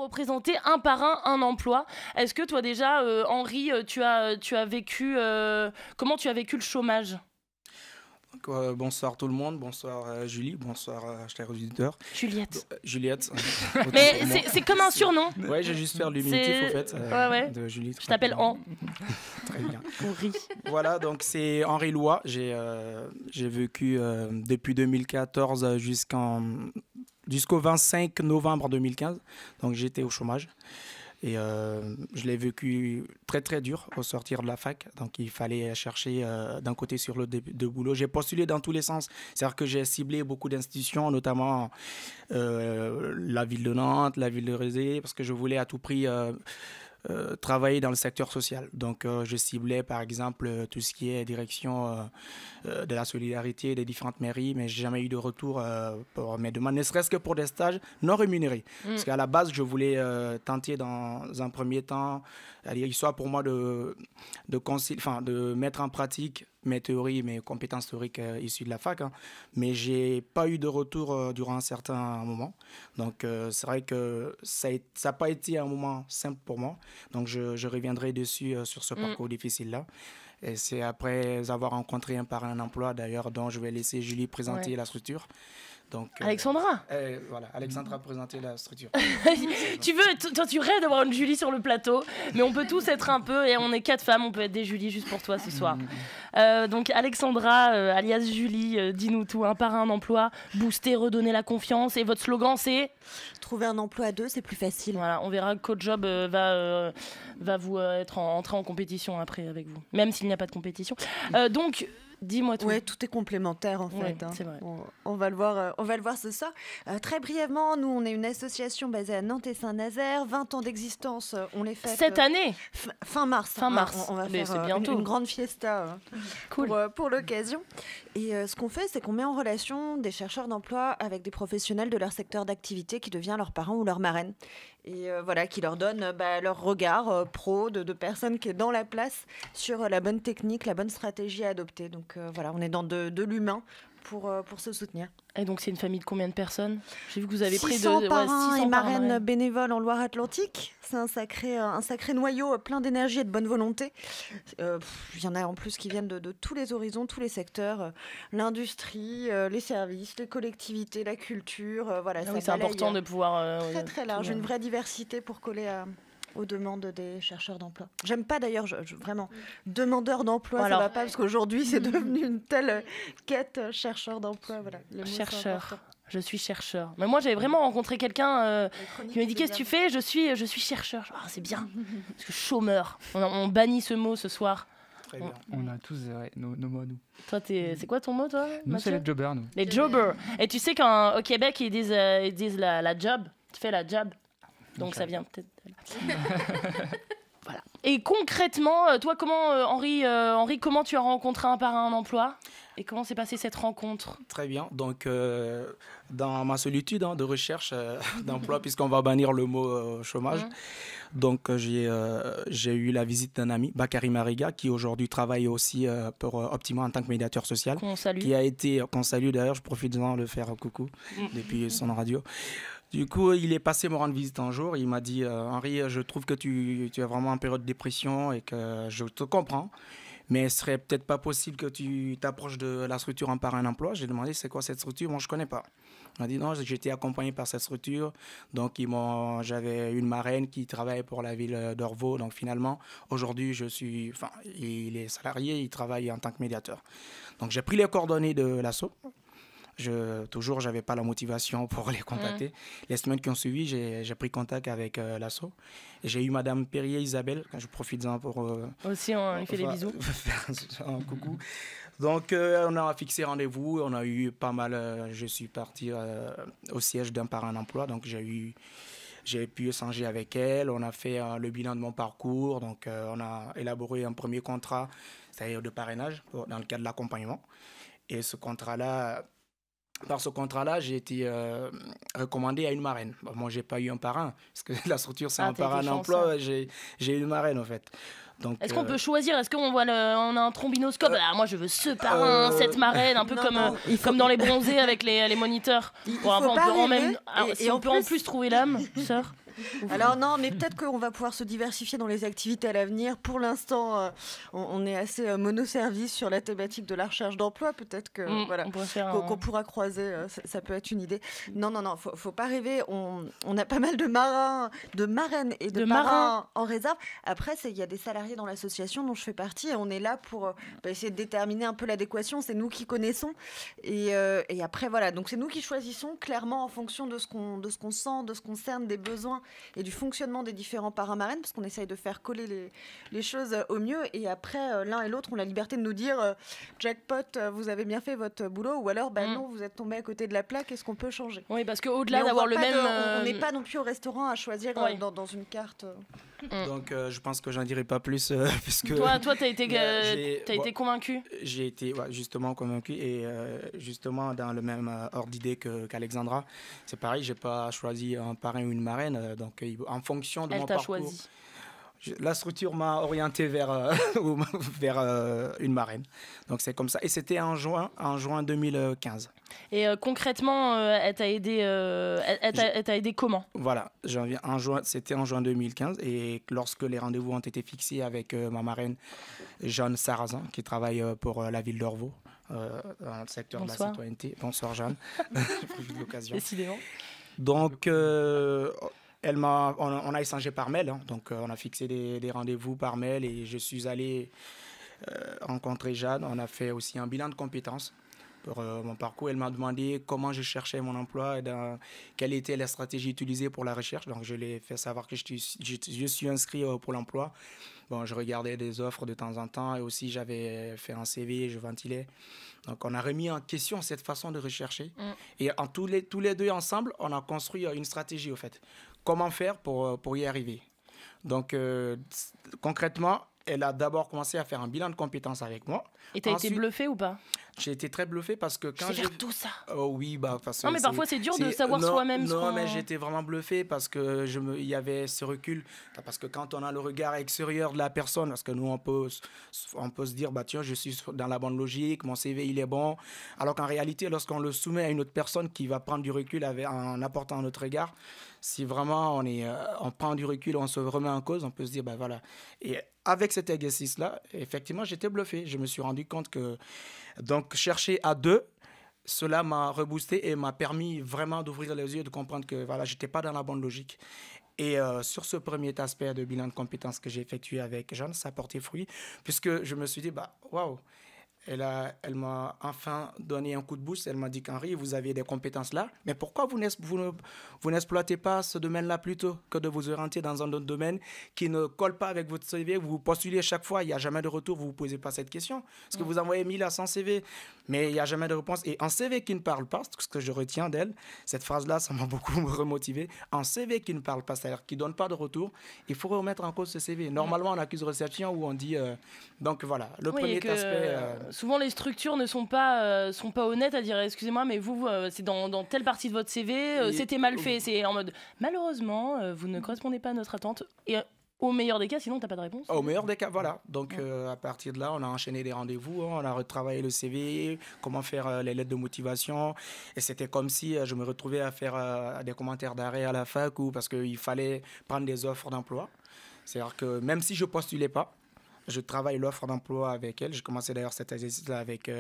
représenter un par un emploi. Est-ce que toi déjà, Henri, tu as vécu... comment tu as vécu le chômage ? Donc, bonsoir tout le monde, bonsoir Julie, bonsoir chers auditeurs. Juliette. Juliette. Mais c'est comme un surnom. Ouais, j'ai juste fait l'imitif au fait ouais. de Julie. Je t'appelle An. Très bien. Henri. Voilà, donc c'est Henri Lois. J'ai vécu depuis 2014 jusqu'au 25 novembre 2015. Donc j'étais au chômage. Et je l'ai vécu très très dur au sortir de la fac. Donc il fallait chercher d'un côté sur l'autre de boulot. J'ai postulé dans tous les sens. C'est-à-dire que j'ai ciblé beaucoup d'institutions, notamment la ville de Nantes, la ville de Rezé, parce que je voulais à tout prix travailler dans le secteur social. Donc, je ciblais, par exemple, tout ce qui est direction de la solidarité des différentes mairies, mais je n'ai jamais eu de retour pour mes demandes, ne serait-ce que pour des stages non rémunérés. Parce qu'à la base, je voulais tenter dans un premier temps, soit pour moi de mettre en pratique mes théories, mes compétences théoriques issues de la fac, hein, mais je n'ai pas eu de retour durant un certain moment. Donc, c'est vrai que ça n'a pas été un moment simple pour moi. Donc, je reviendrai dessus sur ce parcours difficile-là. Et c'est après avoir rencontré un par un emploi, d'ailleurs, dont je vais laisser Julie présenter la structure. Donc, Alexandra. Voilà, Alexandra a présenté la structure. Tu rêves d'avoir une Julie sur le plateau, mais on peut tous être un peu, et on est 4 femmes, on peut être des Julie juste pour toi ce soir. Donc Alexandra, alias Julie, dis-nous tout, un par un emploi, booster, redonner la confiance, et votre slogan c'est ? Trouver un emploi à deux, c'est plus facile. Voilà, on verra que CodeJob va vous entrer en compétition après avec vous, même s'il n'y a pas de compétition. Donc, dis-moi tout. Ouais, tout est complémentaire en fait. C'est vrai. On va le voir ce soir. Très brièvement, nous, on est une association basée à Nantes et Saint-Nazaire. 20 ans d'existence, on les fête. Cette année fin mars. Fin mars. On va mais faire c'est bientôt. une grande fiesta cool. pour l'occasion. Et ce qu'on fait, c'est qu'on met en relation des chercheurs d'emploi avec des professionnels de leur secteur d'activité qui devient leurs parents ou leurs marraines. Et voilà, qui leur donne leur regard pro de personnes qui est dans la place sur la bonne technique, la bonne stratégie à adopter. Donc voilà, on est dans de l'humain pour se soutenir. Et donc c'est une famille de combien de personnes ? J'ai vu que vous avez pris 600 parrains 600 et marraines bénévoles en Loire-Atlantique. C'est un sacré noyau plein d'énergie et de bonne volonté. Il y en a en plus qui viennent de tous les horizons, tous les secteurs. L'industrie, les services, les collectivités, la culture. Voilà, oui, c'est important de pouvoir... très très large, une vraie diversité pour coller aux demandes des chercheurs d'emploi. J'aime pas d'ailleurs, vraiment, demandeur d'emploi, ça va pas, parce qu'aujourd'hui c'est devenu une telle quête chercheur d'emploi. Voilà, chercheur. Je suis chercheur. Mais moi, j'avais vraiment rencontré quelqu'un qui m'a dit « Qu'est-ce que tu fais ? Je suis chercheur. » C'est bien, parce que chômeur. On bannit ce mot ce soir. Très bien. On a tous nos mots, nous. Toi, c'est quoi ton mot, toi, Nous, Mathieu ? c'est les jobbers, nous. Les jobbers. Et tu sais qu'au Québec, ils disent la job. Tu fais la job. Donc ça vient peut-être... Voilà. Et concrètement, toi, comment, Henri, comment tu as rencontré un par un emploi ? Et comment s'est passée cette rencontre ? Très bien. Donc, dans ma solitude de recherche d'emploi, puisqu'on va bannir le mot chômage, donc j'ai eu la visite d'un ami, Bakary Mariga, qui aujourd'hui travaille aussi pour Optima en tant que médiateur social. Qu'on salue. Qu'on salue d'ailleurs, je profite de le faire coucou depuis son radio. Du coup, il est passé me rendre visite un jour. Il m'a dit « Henri, je trouve que tu es vraiment en période de dépression et que je te comprends. Mais ce serait peut-être pas possible que tu t'approches de la structure en par un emploi. » J'ai demandé « C'est quoi cette structure ?» Moi, je connais pas. Il m'a dit « Non, j'étais accompagné par cette structure. » Donc, j'avais une marraine qui travaillait pour la ville d'Orvaux. Donc, finalement, aujourd'hui, il est salarié, il travaille en tant que médiateur. Donc, j'ai pris les coordonnées de l'asso. Toujours, je n'avais pas la motivation pour les contacter. Les semaines qui ont suivi, j'ai pris contact avec l'asso. Et j'ai eu Madame Perrier Isabelle, je profite-en pour... Aussi, il fait des bisous. Un coucou. Donc, on a fixé rendez-vous. On a eu pas mal... je suis parti au siège d'un par un emploi. Donc, j'ai pu échanger avec elle. On a fait le bilan de mon parcours. Donc, on a élaboré un premier contrat, c'est-à-dire de parrainage, dans le cadre de l'accompagnement. Et ce contrat-là... Par ce contrat-là, j'ai été recommandé à une marraine. Bon, moi, je n'ai pas eu un parrain, parce que la structure, c'est un parrain d'emploi. J'ai eu une marraine, en fait. Est-ce qu'on peut choisir ? Est-ce qu'on voit on a un trombinoscope ? Moi, je veux ce parrain, cette marraine, un peu comme dans les bronzés avec les moniteurs. On peut en plus trouver l'âme, sœur. Alors non, mais peut-être qu'on va pouvoir se diversifier dans les activités à l'avenir. Pour l'instant, on est assez monoservice sur la thématique de la recherche d'emploi. Peut-être que voilà, qu'on pourra croiser, ça peut être une idée. Non, faut pas rêver. On a pas mal de marins, de marraines et de marins en réserve. Après, il y a des salariés dans l'association dont je fais partie et on est là pour essayer de déterminer un peu l'adéquation. C'est nous qui connaissons et après voilà. Donc c'est nous qui choisissons clairement en fonction de ce qu'on sent, de ce qu'on cerne, des besoins et du fonctionnement des différents parrains marraines, parce qu'on essaye de faire coller les choses au mieux. Et après, l'un et l'autre ont la liberté de nous dire jackpot, vous avez bien fait votre boulot, ou alors non, vous êtes tombé à côté de la plaque, est-ce qu'on peut changer? Oui, parce qu'au-delà d'avoir le même... on n'est pas non plus au restaurant à choisir dans une carte. Donc je pense que j'en dirai pas plus puisque toi t'as été convaincu. J'ai été justement convaincu et justement dans le même ordre d'idée qu'Alexandra. C'est pareil, j'ai pas choisi un parrain ou une marraine, donc en fonction de mon parcours. Choisi. La structure m'a orienté vers une marraine. Donc c'est comme ça. Et c'était en juin 2015. Et concrètement, elle t'a aidé comment? Voilà, c'était en juin 2015. Et lorsque les rendez-vous ont été fixés avec ma marraine, Jeanne Sarrazin, qui travaille pour la ville d'Orvaux, dans le secteur de la citoyenneté. Bonsoir Jeanne. J'ai pris l'occasion. Décidément. Donc... on a échangé par mail, donc on a fixé des rendez-vous par mail et je suis allé rencontrer Jeanne. On a fait aussi un bilan de compétences pour mon parcours. Elle m'a demandé comment je cherchais mon emploi et quelle était la stratégie utilisée pour la recherche. Donc je lui ai fait savoir que je suis inscrit au Pôle emploi. Bon, je regardais des offres de temps en temps et aussi j'avais fait un CV, je ventilais. Donc on a remis en question cette façon de rechercher. Et tous les deux ensemble, on a construit une stratégie au fait. Comment faire pour y arriver? Donc, concrètement, elle a d'abord commencé à faire un bilan de compétences avec moi. Et t'as été bluffé ou pas? J'ai été très bluffé parce que quand j'ai... tout ça. Oui, parce que... Non, mais parfois c'est dur de savoir soi-même ce qu'on... Non, mais j'étais vraiment bluffé parce que il y avait ce recul. Parce que quand on a le regard extérieur de la personne, parce que nous, on peut se dire, tiens, je suis dans la bonne logique, mon CV, il est bon. Alors qu'en réalité, lorsqu'on le soumet à une autre personne qui va prendre du recul en apportant notre regard, si vraiment on prend du recul, on se remet en cause, on peut se dire, voilà. Et avec cet exercice-là, effectivement, j'étais bluffé. Je me suis rendu compte que donc chercher à deux, cela m'a reboosté et m'a permis vraiment d'ouvrir les yeux, de comprendre que j'étais pas dans la bonne logique. Et sur ce premier aspect de bilan de compétences que j'ai effectué avec Jeanne, ça a porté fruit, puisque je me suis dit, waouh, elle m'a enfin donné un coup de boost. Elle m'a dit qu'Henri, vous avez des compétences là, mais pourquoi vous n'exploitez pas ce domaine-là plutôt que de vous orienter dans un autre domaine qui ne colle pas avec votre CV? Vous postulez chaque fois, il n'y a jamais de retour, vous ne vous posez pas cette question. Parce que vous envoyez 1000 à 100 CV, mais il n'y a jamais de réponse. Et un CV qui ne parle pas, ce que je retiens d'elle, cette phrase-là, ça m'a beaucoup remotivé. Un CV qui ne parle pas, c'est-à-dire qui ne donne pas de retour, il faut remettre en cause ce CV. Normalement, on accuse réception où on dit... donc voilà, le premier aspect... Souvent, les structures ne sont pas honnêtes à dire excusez-moi, mais vous c'est dans telle partie de votre CV, c'était mal fait. C'est en mode malheureusement, vous ne correspondez pas à notre attente. Et au meilleur des cas, sinon, tu n'as pas de réponse. Au meilleur des cas, voilà. Donc, à partir de là, on a enchaîné des rendez-vous, on a retravaillé le CV, comment faire les lettres de motivation. Et c'était comme si je me retrouvais à faire des commentaires d'arrêt à la fac parce qu'il fallait prendre des offres d'emploi. C'est-à-dire que même si je ne postulais pas, je travaille l'offre d'emploi avec elle. J'ai commencé d'ailleurs cet exercice-là avec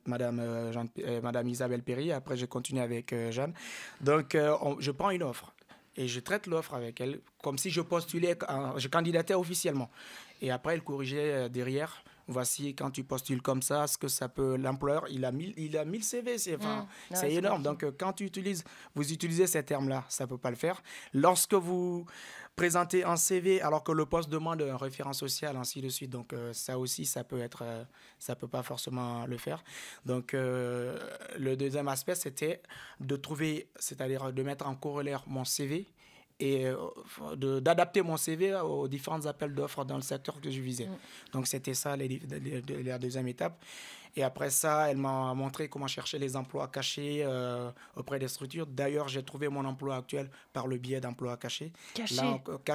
Madame Isabelle Perry. Après, j'ai continué avec Jeanne. Donc, je prends une offre et je traite l'offre avec elle comme si je postulais, je candidatais officiellement. Et après, elle corrigeait derrière. Voici, quand tu postules comme ça, ce que ça peut... L'employeur, il a 1000 CV, c'est énorme. Donc, quand vous utilisez ces termes-là, ça ne peut pas le faire. Lorsque vous présenter un CV alors que le poste demande un référent social, ainsi de suite. Donc ça aussi, ça peut pas forcément le faire. Donc le deuxième aspect, c'était c'est-à-dire de mettre en corollaire mon CV et d'adapter mon CV aux différents appels d'offres dans le secteur que je visais. Donc c'était ça la deuxième étape. Et après ça, elle m'a montré comment chercher les emplois cachés auprès des structures. D'ailleurs, j'ai trouvé mon emploi actuel par le biais d'emplois cachés.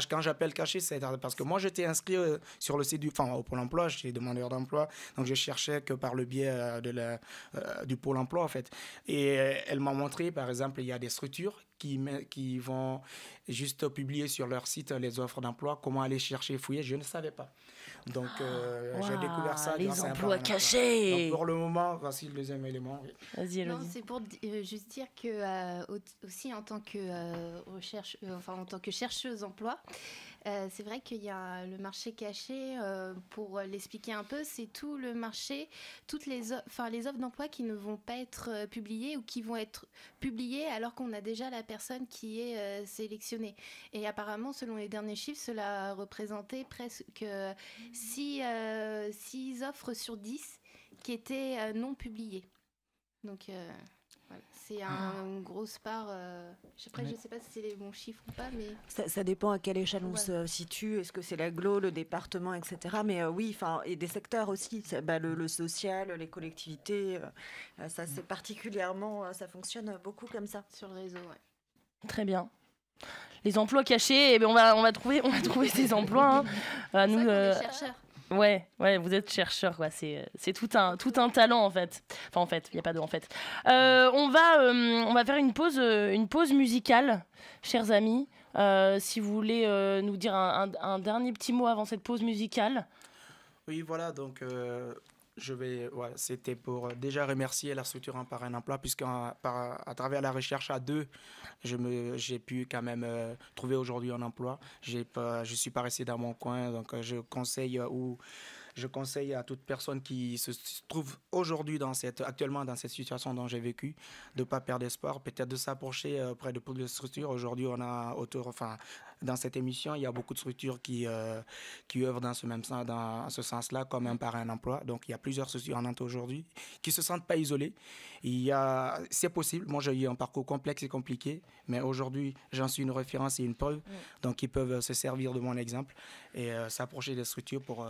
Quand j'appelle caché, c'est parce que moi, j'étais inscrit sur le site au Pôle emploi, j'étais demandeur d'emploi. Donc, je cherchais que par le biais du Pôle emploi, en fait. Et elle m'a montré, par exemple, il y a des structures qui vont juste publier sur leur site les offres d'emploi, comment aller chercher, fouiller, je ne savais pas. Donc, j'ai découvert ça grâce à un emplois parrain. cachés. Donc, pour le moment, voici le deuxième élément. Oui. Vas-y, Non, Elodie. c'est pour juste dire que aussi en tant que en tant que chercheuse d'emploi, c'est vrai qu'il y a le marché caché. Pour l'expliquer un peu, c'est tout le marché, toutes les offres d'emploi qui ne vont pas être publiées ou qui vont être publiées alors qu'on a déjà la personne qui est sélectionnée. Et apparemment, selon les derniers chiffres, cela représentait presque 6 offres sur 10 qui étaient non publiées. Donc, voilà. C'est une grosse part. Après, je ne sais pas si c'est les bons chiffres ou pas, mais... Ça dépend à quelle échelle on Ouais. se situe. Est-ce que c'est l'agglo, le département, etc. Mais oui, et des secteurs aussi. Le social, les collectivités, ça c'est particulièrement, ça fonctionne beaucoup comme ça. Sur le réseau, ouais. Très bien. Les emplois cachés, eh bien, on va trouver ces emplois. C'est Nous, vrai qu'on est chercheurs. Ouais, vous êtes chercheur, quoi. C'est tout un talent, en fait. Enfin, en fait, il n'y a pas de en fait. On va faire une pause musicale, chers amis. Si vous voulez nous dire un dernier petit mot avant cette pause musicale. Oui, voilà, donc c'était pour déjà remercier la structure Un Parrain Emploi, puisqu'à travers la recherche à deux, j'ai pu quand même trouver aujourd'hui un emploi. Je suis pas resté dans mon coin, donc je conseille à toute personne qui se trouve aujourd'hui actuellement dans cette situation dont j'ai vécu, de ne pas perdre espoir, peut-être de s'approcher auprès de plusieurs structures. Aujourd'hui, on a dans cette émission, il y a beaucoup de structures qui œuvrent dans ce sens-là, comme Un Parrain Emploi. Donc, il y a plusieurs structures en Nantes aujourd'hui qui ne se sentent pas isolées. C'est possible. Moi, j'ai eu un parcours complexe et compliqué, mais aujourd'hui, j'en suis une référence et une preuve. Donc, ils peuvent se servir de mon exemple et s'approcher des structures pour